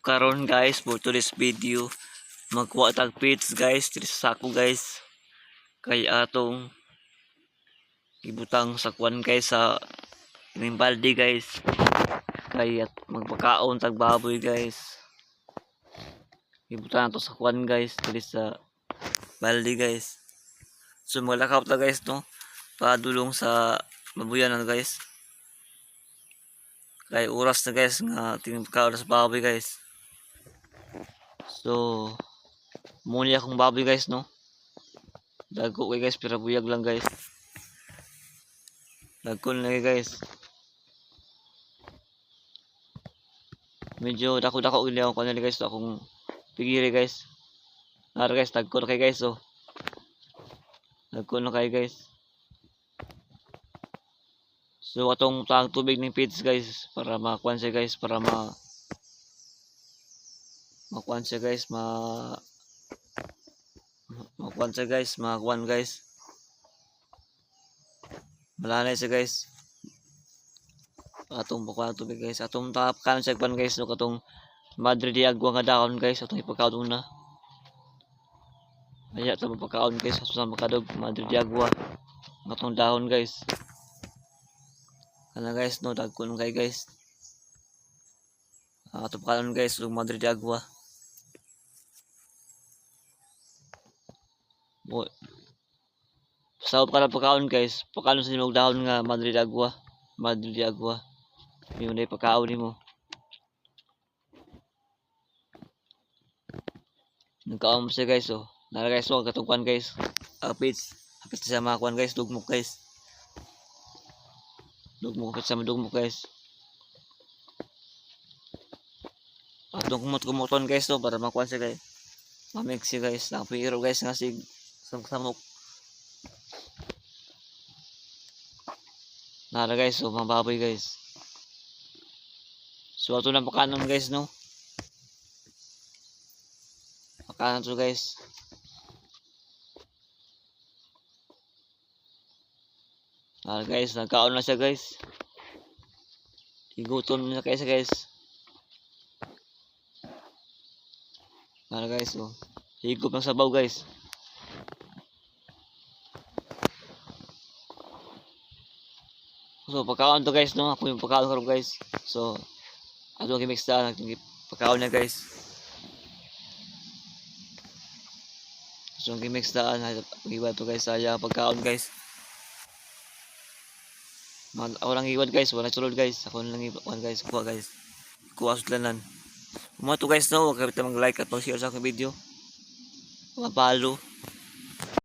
karon guys for today's video magkuha tag pits guys diri sa sako guys kay atong ibutang sa kuan guys sa ining balde guys kay at magpakaon tag baboy guys ibutang nato sa kuan guys diri sa balde guys. So maglakaw ta guys no padulong sa mabuyan na guys kay oras na guys nga tinipakaon sa baboy guys. So muli akong baboy guys no, dago kay guys pero buyag lang guys, dagkon lagi guys, medyo dako-dako gili ako kanila guys, akong pigiri guys, nara guys dagkon kay guys oh, dagkon na kay guys. So atong tang tubig ng feeds guys para makuan siya guys, para makuan siya guys, makuan siya guys, makuan guys, malanay siya guys. Atong pakuan tubig guys, atong tapkan siya kuan guys no, katong Madre de Agua nga daon guys, atong ipakaon na. Aya ta mapakaon guys sa makadog Madre de Agua atong dahon guys. Kana guys no, dagkon kay guys. Atong pakaon guys ug Madre de Agua. Sa ka na pagkaon guys, pagkaon sa nimog dahon nga Madre de Agua, Madre de Agua. Yun na pagkaon nimo. Nagkaon mo siya guys oh. Nara guys oh, katong kuan guys. Apits sa mga kuan guys, dugmok guys. Dugmok sa dugmok guys. Atong kumot-kumoton guys no, para makuan siya guys. Mamix siya guys, nakapiro guys nga sig samok. Nara guys oh, mga baboy guys. So ato na pakanon guys no. Pakanon to guys. Nara guys, nagkaon na siya guys. Igutom na kayo siya guys. Nara guys oh, higop ng sabaw guys. So pagkaon to guys no, ako yung pagkaon karon guys. So ato gi-mix na pagkaon na guys. So gi-mix na iwan to guys saya pagkaon guys. Ako lang iwan guys, wala sulod guys. Ako lang iwan guys, kuha guys. Kuha sudlanan. Mo to guys no, huwag ka mag-like at mag-share sa aking video. Mapalo.